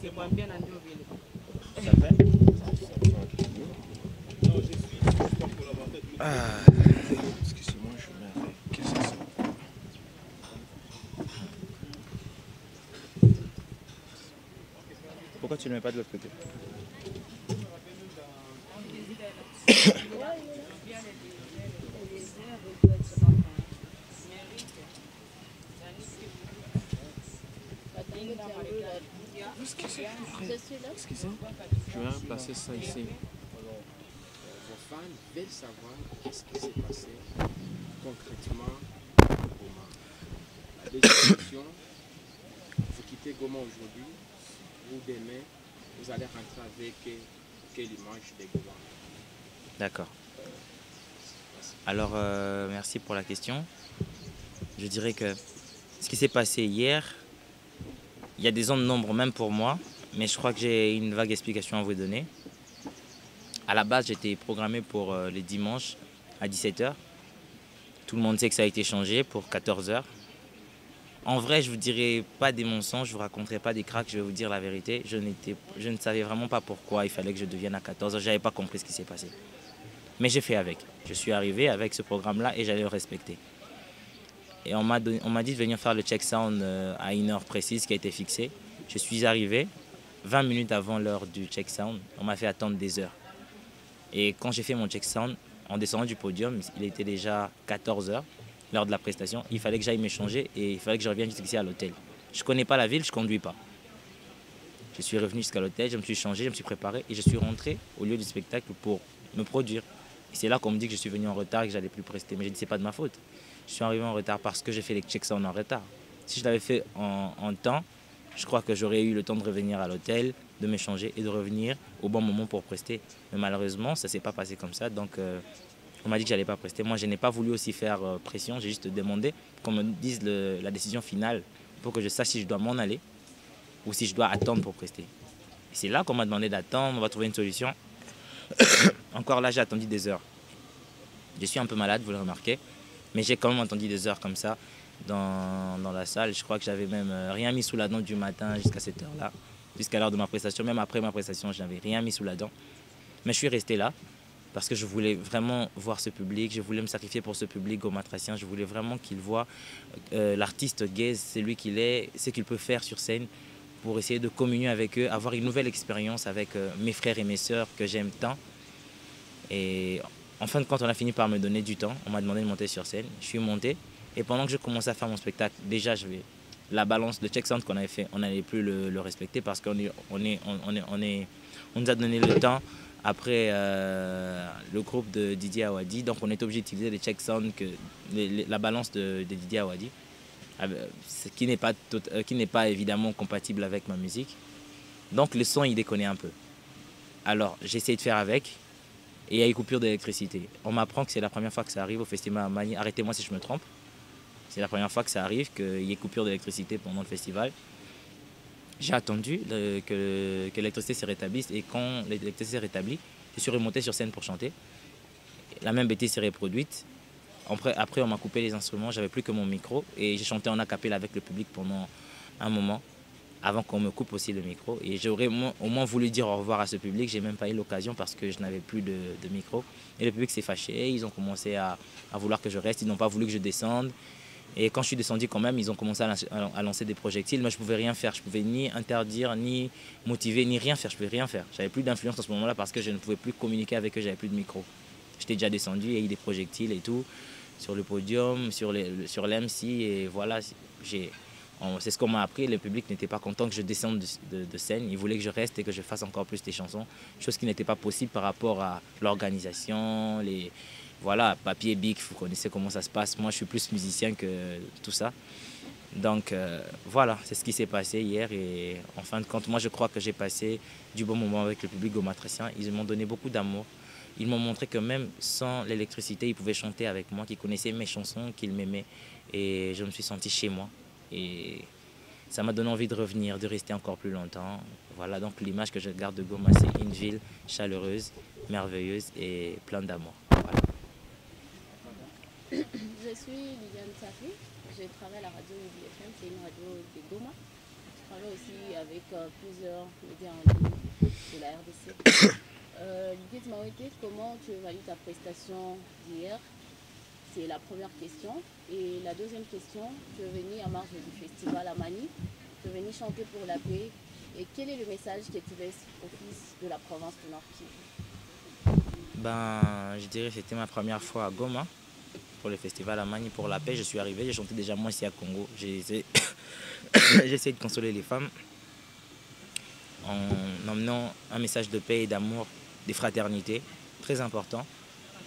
Ça fait? Ah, excusez-moi, je mets avec. Qu'est-ce que c'est ça? Pourquoi tu ne le mets pas de l'autre côté? Excusez, excusez. Je vais placer ça ici. Vos fans veulent savoir qu'est-ce qui s'est passé concrètement à Goma. La deuxième question, vous quittez Goma aujourd'hui, ou demain, vous allez rentrer avec quelle image de Goma? D'accord. Alors, merci pour la question. Je dirais que ce qui s'est passé hier, il y a des zones d'ombre même pour moi, mais je crois que j'ai une vague explication à vous donner. À la base, j'étais programmé pour les dimanches à 17 h. Tout le monde sait que ça a été changé pour 14 h. En vrai, je ne vous dirai pas des mensonges, je ne vous raconterai pas des cracks, je vais vous dire la vérité. Je ne savais vraiment pas pourquoi il fallait que je devienne à 14 h. Je n'avais pas compris ce qui s'est passé. Mais j'ai fait avec. Je suis arrivé avec ce programme-là et j'allais le respecter. Et on m'a dit de venir faire le check sound à une heure précise qui a été fixée. Je suis arrivé 20 minutes avant l'heure du check sound. On m'a fait attendre des heures. Et quand j'ai fait mon check sound, en descendant du podium, il était déjà 14 h, l'heure de la prestation. Il fallait que j'aille m'échanger et il fallait que je revienne jusqu'ici à l'hôtel. Je ne connais pas la ville, je ne conduis pas. Je suis revenu jusqu'à l'hôtel, je me suis changé, je me suis préparé et je suis rentré au lieu du spectacle pour me produire. Et c'est là qu'on me dit que je suis venu en retard et que j'allais plus prester. Mais j'ai dit, c'est pas de ma faute. Je suis arrivé en retard parce que j'ai fait les checks sound en retard. Si je l'avais fait en temps, je crois que j'aurais eu le temps de revenir à l'hôtel, de m'échanger et de revenir au bon moment pour prester. Mais malheureusement, ça ne s'est pas passé comme ça. Donc, on m'a dit que je n'allais pas prester. Moi, je n'ai pas voulu aussi faire pression. J'ai juste demandé qu'on me dise la décision finale pour que je sache si je dois m'en aller ou si je dois attendre pour prester. Et c'est là qu'on m'a demandé d'attendre, on va trouver une solution. Encore là, j'ai attendu des heures. Je suis un peu malade, vous le remarquez. Mais j'ai quand même attendu des heures comme ça dans la salle. Je crois que j'avais même rien mis sous la dent du matin jusqu'à cette heure-là. Jusqu'à l'heure de ma prestation. Même après ma prestation, je n'avais rien mis sous la dent. Mais je suis resté là parce que je voulais vraiment voir ce public. Je voulais me sacrifier pour ce public gomatracien. Je voulais vraiment qu'il voit l'artiste Gaze, c'est lui qu'il est, ce qu'il peut faire sur scène pour essayer de communier avec eux, avoir une nouvelle expérience avec mes frères et mes sœurs que j'aime tant. Et en fin de compte, on a fini par me donner du temps. On m'a demandé de monter sur scène. Je suis monté. Et pendant que je commençais à faire mon spectacle, déjà, la balance de check sound qu'on avait fait, on n'allait plus le respecter parce qu'on nous a donné le temps après le groupe de Didier Awadi. Donc, on est obligé d'utiliser les check sound, la balance de Didier Awadi, qui n'est pas évidemment compatible avec ma musique. Donc, le son, il déconnait un peu. Alors, j'ai essayé de faire avec. Et il y a eu coupure d'électricité. On m'apprend que c'est la première fois que ça arrive au festival à Magny. Arrêtez-moi si je me trompe. C'est la première fois que ça arrive, qu'il y ait coupure d'électricité pendant le festival. J'ai attendu que l'électricité se rétablisse. Et quand l'électricité s'est rétablie, je suis remonté sur scène pour chanter. La même bêtise s'est reproduite. Après, on m'a coupé les instruments. J'avais plus que mon micro. Et j'ai chanté en acapella avec le public pendant un moment, avant qu'on me coupe aussi le micro. Et j'aurais au moins voulu dire au revoir à ce public. J'ai même pas eu l'occasion parce que je n'avais plus de micro. Et le public s'est fâché. Ils ont commencé à vouloir que je reste. Ils n'ont pas voulu que je descende. Et quand je suis descendu quand même, ils ont commencé à lancer des projectiles. Moi, je ne pouvais rien faire. Je ne pouvais ni interdire, ni motiver, ni rien faire. Je ne pouvais rien faire. J'avais plus d'influence à ce moment-là parce que je ne pouvais plus communiquer avec eux. J'avais plus de micro. J'étais déjà descendu. Il y a eu des projectiles et tout sur le podium, sur l'MC. Et voilà, c'est ce qu'on m'a appris. Le public n'était pas content que je descende de scène. Il voulait que je reste et que je fasse encore plus des chansons. Chose qui n'était pas possible par rapport à l'organisation, voilà, papier, bic, vous connaissez comment ça se passe. Moi, je suis plus musicien que tout ça. Donc, voilà, c'est ce qui s'est passé hier. Et en fin de compte, moi, je crois que j'ai passé du bon moment avec le public gomatracien. Ils m'ont donné beaucoup d'amour. Ils m'ont montré que même sans l'électricité, ils pouvaient chanter avec moi, qu'ils connaissaient mes chansons, qu'ils m'aimaient. Et je me suis senti chez moi. Et ça m'a donné envie de revenir, de rester encore plus longtemps. Voilà, donc l'image que je garde de Goma, c'est une ville chaleureuse, merveilleuse et pleine d'amour. Voilà. Je suis Liliane Safi, je travaille à la radio UBFM, c'est une radio de Goma. travaille aussi avec plusieurs médias en ligne de la RDC. Guiz Mawete, comment tu évalues ta prestation d'hier? C'est la première question. Et la deuxième question, tu es venu à marge du festival à Mani, tu es venu chanter pour la paix. Et quel est le message que tu laisses aux fils de la province du Nord Kivu? Ben, je dirais que c'était ma première fois à Goma pour le festival à Mani pour la paix. Je suis arrivé, j'ai chanté déjà moi ici à Congo. J'ai essayé de consoler les femmes en emmenant un message de paix et d'amour, de fraternité, très important.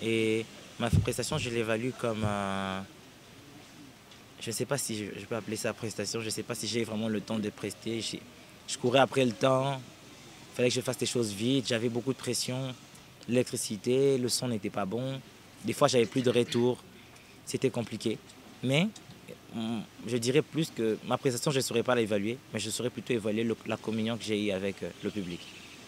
Et ma prestation, je l'évalue comme je ne sais pas si je peux appeler ça prestation, je ne sais pas si j'ai vraiment le temps de prester. Je courais après le temps, il fallait que je fasse des choses vite, j'avais beaucoup de pression, l'électricité, le son n'était pas bon. Des fois, j'avais plus de retour, c'était compliqué. Mais je dirais plus que ma prestation, je ne saurais pas l'évaluer, mais je saurais plutôt évaluer la communion que j'ai eue avec le public.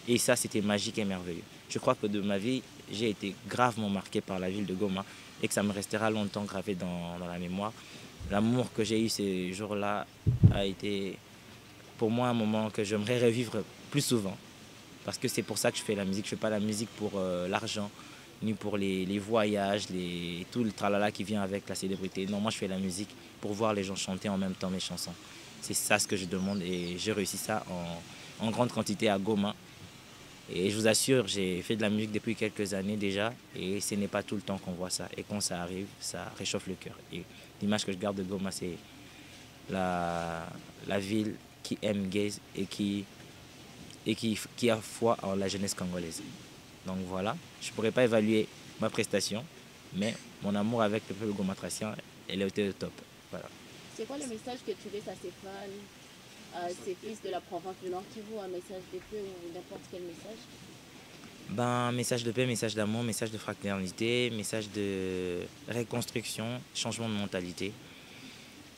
Et ça, c'était magique et merveilleux. Je crois que de ma vie, j'ai été gravement marqué par la ville de Goma et que ça me restera longtemps gravé dans la mémoire. L'amour que j'ai eu ces jours-là a été pour moi un moment que j'aimerais revivre plus souvent. Parce que c'est pour ça que je fais la musique. Je ne fais pas la musique pour l'argent, ni pour les voyages, tout le tralala qui vient avec la célébrité. Non, moi je fais la musique pour voir les gens chanter en même temps mes chansons. C'est ça ce que je demande et j'ai réussi ça en grande quantité à Goma. Et je vous assure, j'ai fait de la musique depuis quelques années déjà et ce n'est pas tout le temps qu'on voit ça. Et quand ça arrive, ça réchauffe le cœur. Et l'image que je garde de Goma, c'est la ville qui aime Guiz et qui a foi en la jeunesse congolaise. Donc voilà, je ne pourrais pas évaluer ma prestation, mais mon amour avec le peuple gomatracien, elle a été au top. Voilà. C'est quoi le message que tu laisses à ces fans, à ces fils de la province du Nord Kivu, un message de paix ou n'importe quel message? Ben, message de paix, message d'amour, message de fraternité, message de reconstruction, changement de mentalité.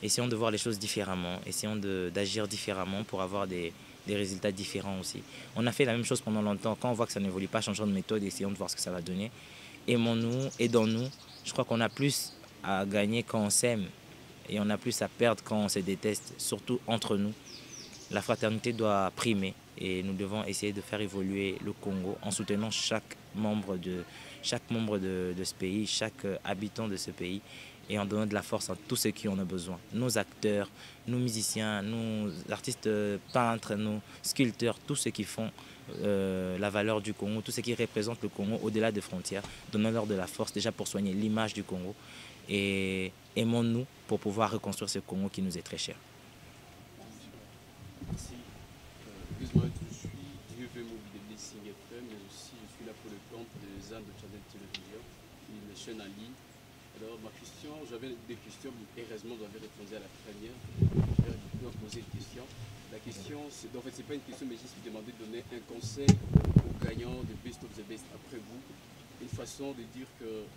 Essayons de voir les choses différemment, essayons d'agir différemment pour avoir des résultats différents aussi. On a fait la même chose pendant longtemps. Quand on voit que ça n'évolue pas, changeons de méthode, essayons de voir ce que ça va donner. Aimons-nous, aidons-nous. Je crois qu'on a plus à gagner quand on s'aime et on a plus à perdre quand on se déteste, surtout entre nous. La fraternité doit primer et nous devons essayer de faire évoluer le Congo en soutenant chaque membre de ce pays, chaque habitant de ce pays et en donnant de la force à tous ceux qui en ont besoin. Nos acteurs, nos musiciens, nos artistes peintres, nos sculpteurs, tous ceux qui font la valeur du Congo, tous ceux qui représentent le Congo au-delà des frontières, donnons-leur de la force déjà pour soigner l'image du Congo et aimons-nous pour pouvoir reconstruire ce Congo qui nous est très cher. Merci. Excuse-moi, je suis DV Mobile de Blessing FM, mais aussi je suis là pour le compte de ZAN de Channel Télévision, une chaîne en ligne. Alors, ma question, j'avais des questions, mais heureusement, vous avez répondu à la première. Je vais vous poser une question. La question, en fait, c'est pas une question, mais juste vous demander de donner un conseil aux gagnants de Best of the Best après vous. Une façon de dire que,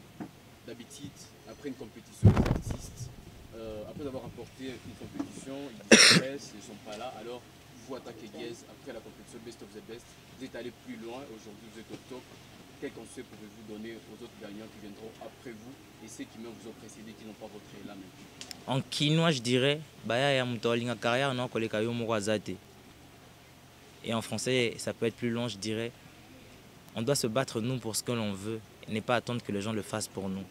d'habitude, après une compétition, les artistes, après avoir remporté une compétition, ils disparaissent, ils ne sont pas là. Alors, vous attaquez Guiz après la compétition Best of the Best. Vous êtes allé plus loin, aujourd'hui vous êtes au top. Quel conseil pouvez-vous donner aux autres gagnants qui viendront après vous et ceux qui même vous ont précédé, qui n'ont pas votre élan maintenant? En quinois, je dirais, et en français, ça peut être plus long, je dirais, on doit se battre nous pour ce que l'on veut et ne pas attendre que les gens le fassent pour nous.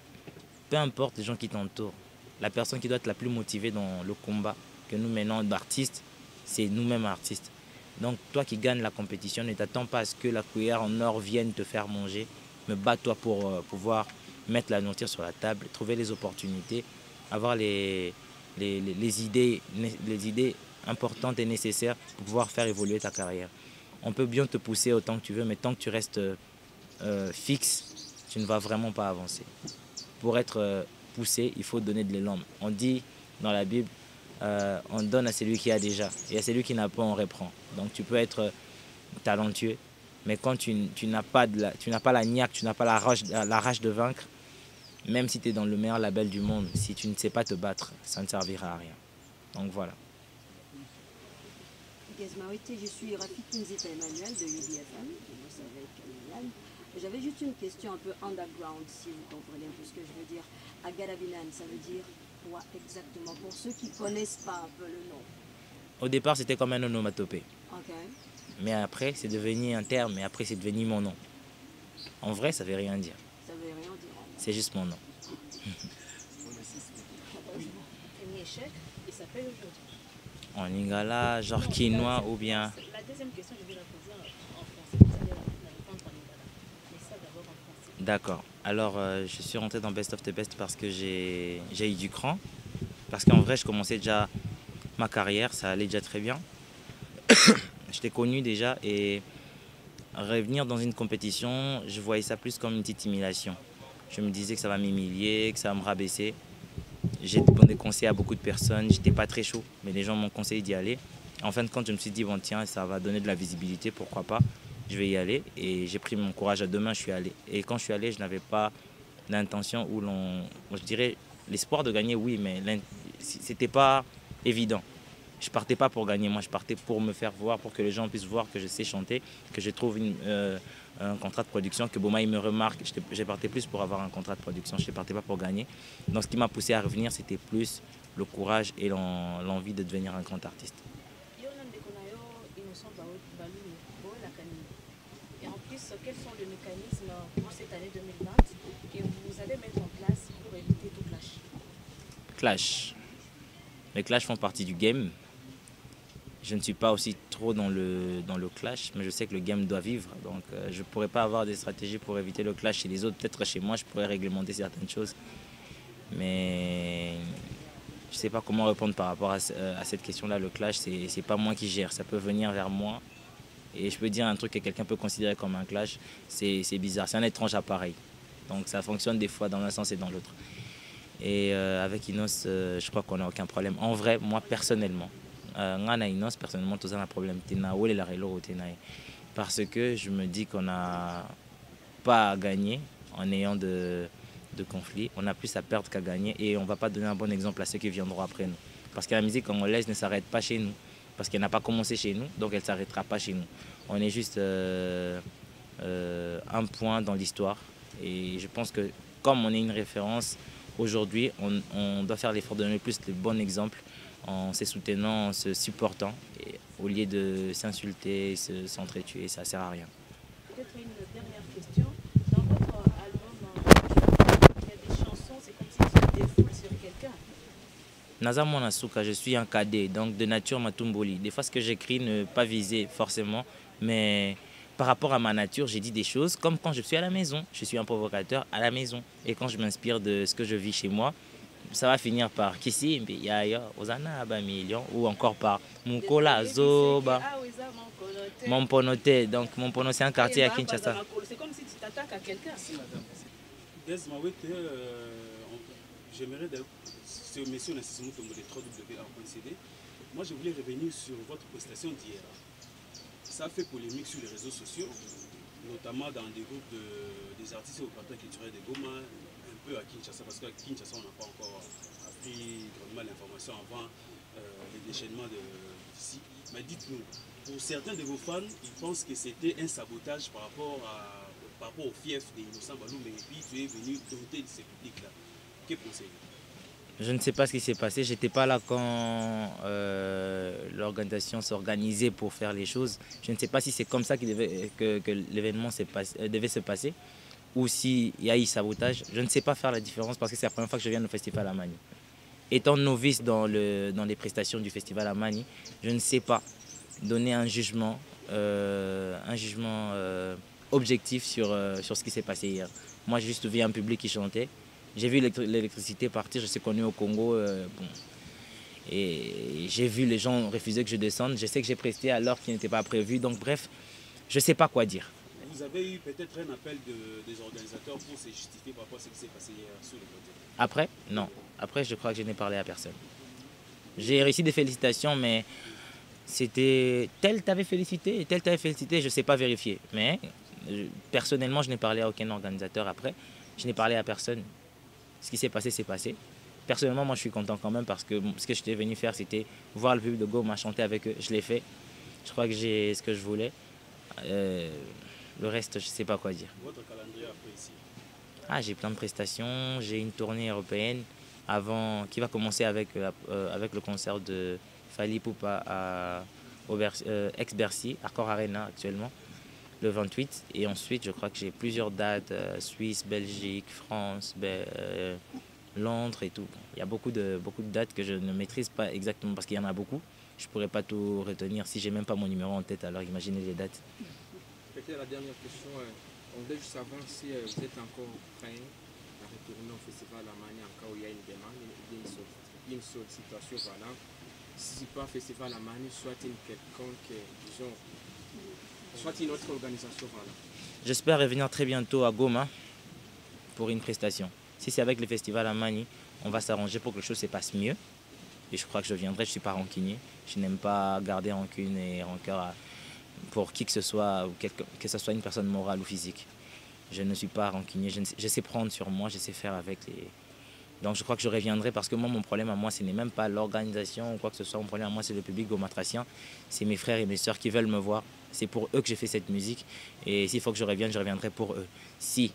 Peu importe les gens qui t'entourent, la personne qui doit être la plus motivée dans le combat que nous menons d'artistes, c'est nous-mêmes artistes. Donc toi qui gagnes la compétition, ne t'attends pas à ce que la cuillère en or vienne te faire manger, mais bats-toi pour pouvoir mettre la nourriture sur la table, trouver les opportunités, avoir les idées importantes et nécessaires pour pouvoir faire évoluer ta carrière. On peut bien te pousser autant que tu veux, mais tant que tu restes fixe, tu ne vas vraiment pas avancer. Pour être poussé, il faut donner de l'élan. On dit dans la Bible, on donne à celui qui a déjà. Et à celui qui n'a pas, on reprend. Donc tu peux être talentueux, mais quand tu n'as pas la niaque, tu n'as pas la rage de vaincre, même si tu es dans le meilleur label du monde, si tu ne sais pas te battre, ça ne servira à rien. Donc voilà. Guiz Mawete, je suis Rafik Kinzita Emmanuel de UDFM, je bosse avec Milan. J'avais juste une question un peu underground, si vous comprenez un peu ce que je veux dire. Agarabinan, ça veut dire quoi exactement, pour ceux qui ne connaissent pas un peu le nom? Au départ, c'était comme un onomatopée. Ok. Mais après, c'est devenu un terme et après, c'est devenu mon nom. En vrai, ça ne veut rien dire. Ça veut rien dire. C'est juste mon nom. Premier échec, il s'appelle aujourd'hui. En lingala, genre Non, quinoa ou bien... La deuxième question, je vais la poser en français. Vous allez la répondre en lingala. Mais ça d'abord en français. D'accord. Alors, je suis rentré dans Best of the Best parce que j'ai eu du cran. Parce qu'en vrai, je commençais déjà ma carrière, ça allait déjà très bien. J'étais connu déjà et revenir dans une compétition, je voyais ça plus comme une petite humiliation. Je me disais que ça va m'humilier, que ça va me rabaisser. J'ai donné conseil à beaucoup de personnes, j'étais pas très chaud, mais les gens m'ont conseillé d'y aller. En fin de compte, je me suis dit, bon tiens, ça va donner de la visibilité, pourquoi pas, je vais y aller. Et j'ai pris mon courage à deux mains, je suis allé. Et quand je suis allé, je n'avais pas l'intention où je dirais, l'espoir de gagner, oui, mais c'était pas évident. Je partais pas pour gagner, moi je partais pour me faire voir, pour que les gens puissent voir que je sais chanter, que je trouve un contrat de production, que Boma il me remarque. Je partais plus pour avoir un contrat de production, je ne partais pas pour gagner. Donc ce qui m'a poussé à revenir, c'était plus le courage et l'envie de devenir un grand artiste. Et en plus, quels sont les mécanismes pour cette année 2020 que vous allez mettre en place pour éviter tout clash? Clash. Les clashs font partie du game. Je ne suis pas aussi trop dans le clash, mais je sais que le game doit vivre. Donc je ne pourrais pas avoir des stratégies pour éviter le clash chez les autres. Peut-être chez moi, je pourrais réglementer certaines choses. Mais je ne sais pas comment répondre par rapport à cette question-là. Le clash, ce n'est pas moi qui gère. Ça peut venir vers moi. Et je peux dire un truc que quelqu'un peut considérer comme un clash. C'est bizarre. C'est un étrange appareil. Donc ça fonctionne des fois dans un sens et dans l'autre. Et avec Inos, je crois qu'on n'a aucun problème. En vrai, moi personnellement, Inos, personnellement, tout ça un problème. Parce que je me dis qu'on n'a pas à gagner en ayant de conflits. On a plus à perdre qu'à gagner. Et on ne va pas donner un bon exemple à ceux qui viendront après nous. Parce que la musique congolaise ne s'arrête pas chez nous. Parce qu'elle n'a pas commencé chez nous, donc elle ne s'arrêtera pas chez nous. On est juste un point dans l'histoire. Et je pense que comme on est une référence, aujourd'hui, on doit faire l'effort de donner plus de bons exemples en se soutenant, en se supportant, et au lieu de s'insulter, s'entretuer, ça ne sert à rien. Peut-être une dernière question. Dans votre album, il y a des chansons, c'est comme si tu défoules sur quelqu'un. Naza Monasuka, je suis un cadet, donc de nature Matumboli. Des fois, ce que j'écris ne pas viser forcément, mais par rapport à ma nature, j'ai dit des choses comme quand je suis à la maison. Je suis un provocateur à la maison. Et quand je m'inspire de ce que je vis chez moi, ça va finir par Kissi, Yaya, Ozana, Abamilion, ou encore par Mukola, Zoba, Momponote. Donc Mompono, c'est un quartier à Kinshasa. C'est comme si tu t'attaques à quelqu'un. J'aimerais d'ailleurs, ce monsieur on a saisi de www.cd. Moi je voulais revenir sur votre prestation d'hier. Ça a fait polémique sur les réseaux sociaux, notamment dans des groupes des artistes au canton culturel de Goma, un peu à Kinshasa, parce qu'à Kinshasa on n'a pas encore appris vraiment l'information avant les déchaînements d'ici. Mais dites-nous, pour certains de vos fans, ils pensent que c'était un sabotage par rapport au fief d'Innocent Balou, mais puis tu es venu doter de ce public-là. Que pensez-vous? Je ne sais pas ce qui s'est passé. Je n'étais pas là quand l'organisation s'organisait pour faire les choses. Je ne sais pas si c'est comme ça que l'événement devait se passer ou s'il y a eu sabotage. Je ne sais pas faire la différence parce que c'est la première fois que je viens au Festival Amani. Étant novice dans les prestations du Festival Amani, je ne sais pas donner un jugement objectif sur ce qui s'est passé hier. Moi, j'ai juste vu un public qui chantait. J'ai vu l'électricité partir, je sais qu'on est au Congo, et j'ai vu les gens refuser que je descende. Je sais que j'ai presté à l'heure qui n'était pas prévue, donc bref, je ne sais pas quoi dire. Vous avez eu peut-être un appel des organisateurs pour se justifier par rapport à ce qui s'est passé hier sur le côté? Après, non. Après, je crois que je n'ai parlé à personne. J'ai reçu des félicitations, mais c'était tel t'avait félicité et tel t'avait félicité, je ne sais pas vérifier. Mais personnellement, je n'ai parlé à aucun organisateur après. Je n'ai parlé à personne. Ce qui s'est passé, c'est passé. Personnellement, moi, je suis content quand même parce que ce que j'étais venu faire, c'était voir le public de Goma chanter avec eux. Je l'ai fait. Je crois que j'ai ce que je voulais. Le reste, je ne sais pas quoi dire. Votre calendrier après ici? J'ai plein de prestations. J'ai une tournée européenne qui va commencer avec le concert de Fally Ipupa ex-Bercy, Accor Arena actuellement, le 28. Et ensuite, je crois que j'ai plusieurs dates, Suisse, Belgique, France, Londres et tout. Il y a beaucoup de dates que je ne maîtrise pas exactement parce qu'il y en a beaucoup. Je ne pourrais pas tout retenir si j'ai même pas mon numéro en tête, alors imaginez les dates. Peut-être la dernière question, on voulait juste savoir si vous êtes encore prêt à retourner au festival Amani en cas où il y a une demande, une sollicitation, voilà. Si pas festival Amani, soit une quelconque, disons, soit une autre organisation, voilà. J'espère revenir très bientôt à Goma pour une prestation. Si c'est avec le festival Amani, on va s'arranger pour que les choses se passent mieux. Et je crois que je viendrai, je ne suis pas rancunier. Je n'aime pas garder rancune et rancœur pour qui que ce soit, que ce soit une personne morale ou physique. Je ne suis pas rancunier, je sais prendre sur moi, je sais faire avec les... Donc je crois que je reviendrai parce que moi, mon problème à moi, ce n'est même pas l'organisation ou quoi que ce soit. Mon problème à moi, c'est le public gomatracien. C'est mes frères et mes sœurs qui veulent me voir. C'est pour eux que j'ai fait cette musique. Et s'il faut que je reviendrai pour eux. Si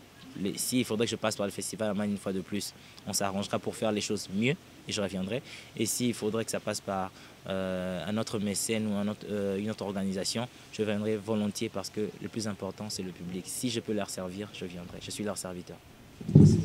il faudrait que je passe par le festival Amani une fois de plus, on s'arrangera pour faire les choses mieux et je reviendrai. Et s'il faudrait que ça passe par un autre mécène ou une autre organisation, je viendrai volontiers parce que le plus important, c'est le public. Si je peux leur servir, je viendrai. Je suis leur serviteur. Merci.